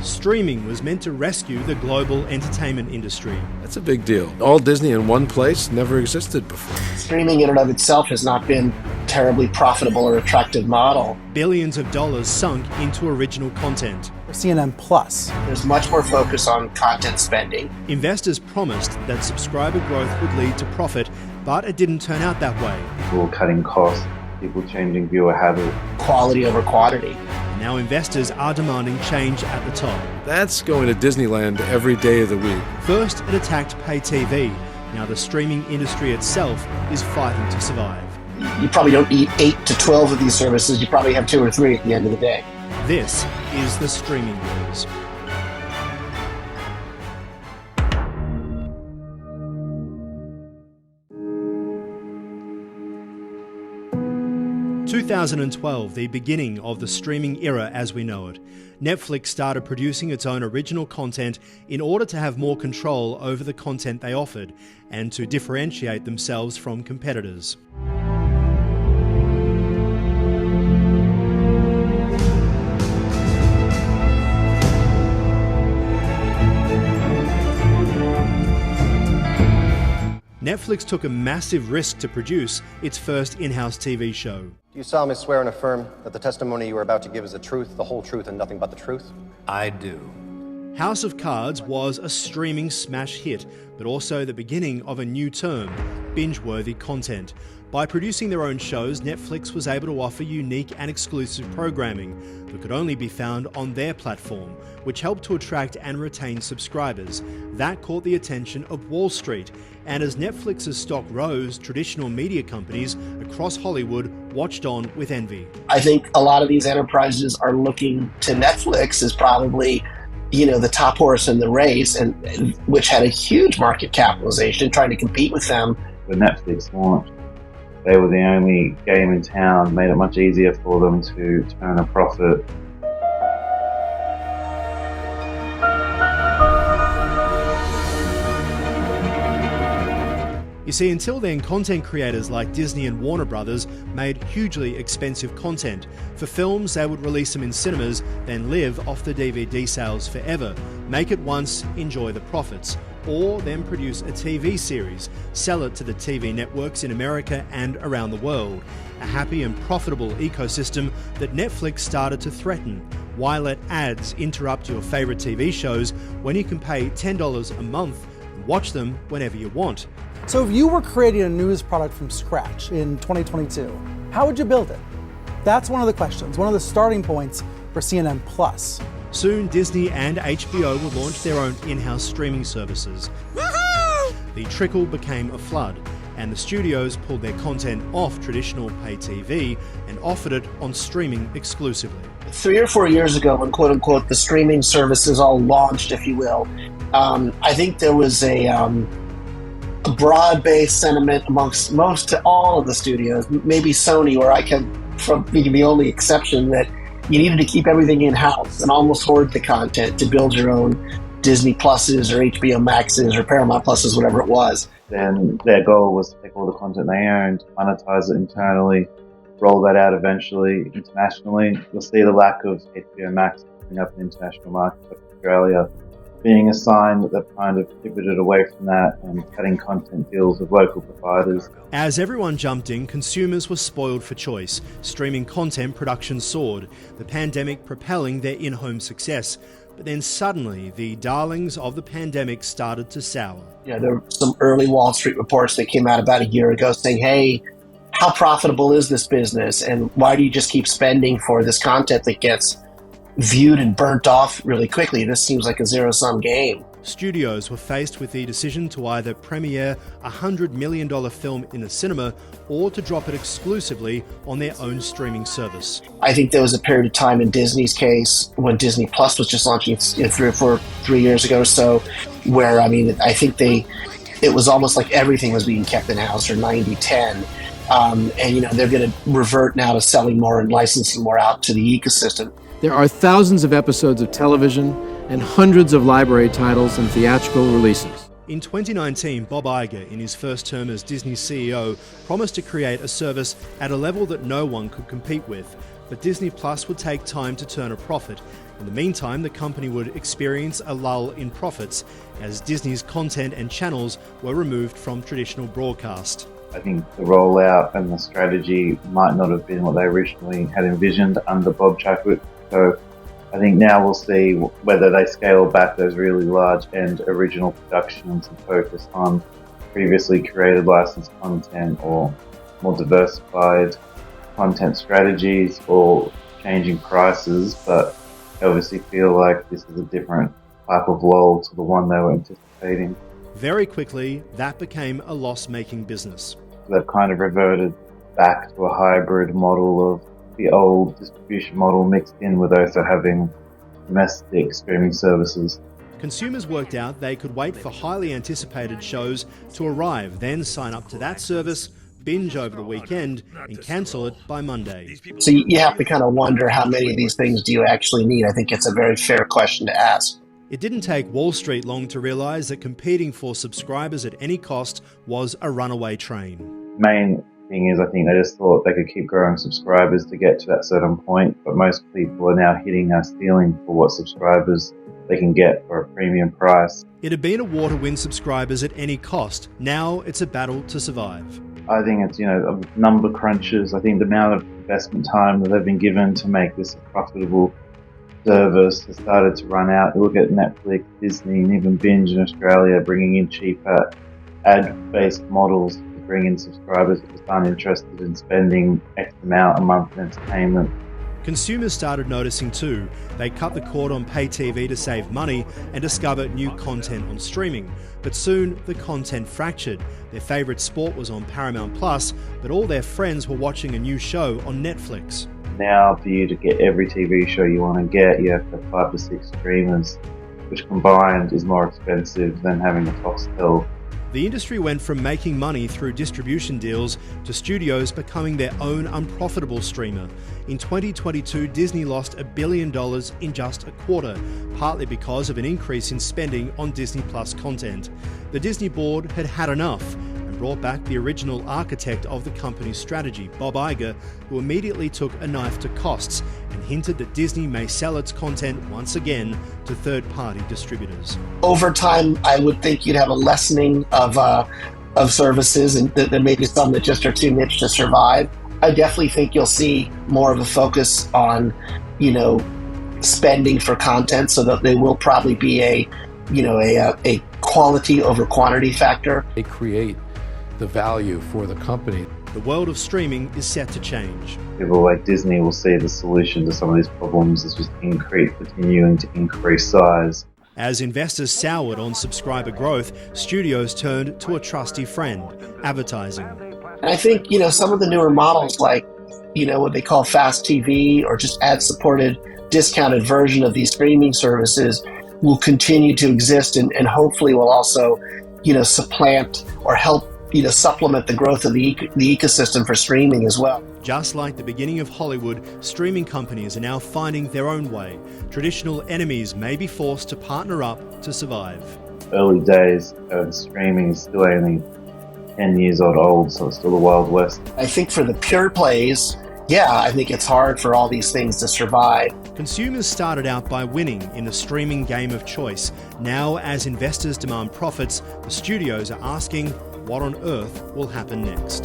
Streaming was meant to rescue the global entertainment industry. That's a big deal. All Disney in one place never existed before. Streaming in and of itself has not been terribly profitable or attractive model. Billions of dollars sunk into original content. CNN Plus. There's much more focus on content spending. Investors promised that subscriber growth would lead to profit, but it didn't turn out that way. People cutting costs, people changing viewer habits. Quality over quantity. Now investors are demanding change at the top. That's going to Disneyland every day of the week. First, it attacked pay TV. Now the streaming industry itself is fighting to survive. You probably don't need 8 to 12 of these services. You probably have 2 or 3 at the end of the day. This is the Streaming Wars. In 2012, the beginning of the streaming era as we know it. Netflix started producing its own original content in order to have more control over the content they offered and to differentiate themselves from competitors. Netflix took a massive risk to produce its first in-house TV show. Do you solemnly swear and affirm that the testimony you are about to give is the truth, the whole truth, and nothing but the truth? I do. House of Cards was a streaming smash hit, but also the beginning of a new term, binge-worthy content. By producing their own shows, Netflix was able to offer unique and exclusive programming that could only be found on their platform, which helped to attract and retain subscribers. That caught the attention of Wall Street, and as Netflix's stock rose, traditional media companies across Hollywood watched on with envy. I think a lot of these enterprises are looking to Netflix as probably, the top horse in the race, and which had a huge market capitalization, trying to compete with them. When Netflix launched, they were the only game in town, made it much easier for them to turn a profit. You see, until then, content creators like Disney and Warner Brothers made hugely expensive content. For films, they would release them in cinemas, then live off the DVD sales forever. Make it once, enjoy the profits. Or then produce a TV series, sell it to the TV networks in America and around the world. A happy and profitable ecosystem that Netflix started to threaten. Why let ads interrupt your favorite TV shows when you can pay $10 a month and watch them whenever you want? So if you were creating a news product from scratch in 2022, how would you build it? That's one of the questions, one of the starting points for CNN Plus. Soon, Disney and HBO will launch their own in-house streaming services. Woohoo! The trickle became a flood, and the studios pulled their content off traditional pay TV and offered it on streaming exclusively. 3 or 4 years ago, when quote-unquote the streaming services all launched, if you will, I think there was a broad-based sentiment amongst most to all of the studios, maybe Sony, where I can from being the only exception, that you needed to keep everything in-house and almost hoard the content to build your own Disney Pluses or HBO Maxes or Paramount Pluses, whatever it was. Then their goal was to take all the content they owned, monetize it internally, roll that out eventually internationally. You'll see the lack of HBO Max coming up in international markets like Australia being a sign that they've kind of pivoted away from that and cutting content deals with local providers. As everyone jumped in, consumers were spoiled for choice. Streaming content production soared, the pandemic propelling their in-home success. But then suddenly, the darlings of the pandemic started to sour. There were some early Wall Street reports that came out about a year ago saying, hey, how profitable is this business? And why do you just keep spending for this content that gets viewed and burnt off really quickly? This seems like a zero-sum game. Studios were faced with the decision to either premiere a $100 million film in the cinema or to drop it exclusively on their own streaming service. I think there was a period of time in Disney's case when Disney Plus was just launching 3 years ago or so, where, I think it was almost like everything was being kept in-house, or 90-10. And they're going to revert now to selling more and licensing more out to the ecosystem. There are thousands of episodes of television and hundreds of library titles and theatrical releases. In 2019, Bob Iger, in his first term as Disney's CEO, promised to create a service at a level that no one could compete with. But Disney Plus would take time to turn a profit. In the meantime, the company would experience a lull in profits as Disney's content and channels were removed from traditional broadcast. I think the rollout and the strategy might not have been what they originally had envisioned under Bob Chapwick. So I think now we'll see whether they scale back those really large and original productions and focus on previously created licensed content or more diversified content strategies or changing prices. But I obviously feel like this is a different type of lull to the one they were anticipating. Very quickly, that became a loss-making business. They've kind of reverted back to a hybrid model of the old distribution model mixed in with also having domestic streaming services. Consumers worked out they could wait for highly anticipated shows to arrive, then sign up to that service, binge over the weekend, and cancel it by Monday. So you have to kind of wonder, how many of these things do you actually need? I think it's a very fair question to ask. It didn't take Wall Street long to realise that competing for subscribers at any cost was a runaway train. Main thing is, I think they just thought they could keep growing subscribers to get to that certain point, but most people are now hitting a ceiling for what subscribers they can get for a premium price. It had been a war to win subscribers at any cost. Now it's a battle to survive. I think it's, number crunches. I think the amount of investment time that they've been given to make this a profitable service has started to run out. You look at Netflix, Disney, and even Binge in Australia bringing in cheaper ad-based models to bring in subscribers that just aren't interested in spending X amount a month in entertainment. Consumers started noticing too. They cut the cord on pay TV to save money and discover new content on streaming. But soon the content fractured. Their favourite sport was on Paramount Plus, but all their friends were watching a new show on Netflix. Now, for you to get every TV show you want to get, you have to have 5 to 6 streamers, which combined is more expensive than having a Foxtel. The industry went from making money through distribution deals to studios becoming their own unprofitable streamer. In 2022, Disney lost $1 billion in just a quarter, partly because of an increase in spending on Disney Plus content. The Disney board had had enough and brought back the original architect of the company's strategy, Bob Iger, who immediately took a knife to costs and hinted that Disney may sell its content once again to third-party distributors. Over time, I would think you'd have a lessening of services, and there may be some that just are too niche to survive. I definitely think you'll see more of a focus on, spending for content, so that there will probably be a quality over quantity factor. They create the value for the company. The world of streaming is set to change. People like Disney will see the solution to some of these problems is just continuing to increase size. As investors soured on subscriber growth, studios turned to a trusty friend, advertising. And I think, some of the newer models, like, what they call fast TV or just ad-supported discounted version of these streaming services will continue to exist and hopefully will also, supplant or help, supplement the growth of the ecosystem for streaming as well. Just like the beginning of Hollywood, streaming companies are now finding their own way. Traditional enemies may be forced to partner up to survive. Early days of streaming is still only 10 years old, so it's still the Wild West. I think for the pure plays, I think it's hard for all these things to survive. Consumers started out by winning in the streaming game of choice. Now, as investors demand profits, the studios are asking, what on earth will happen next?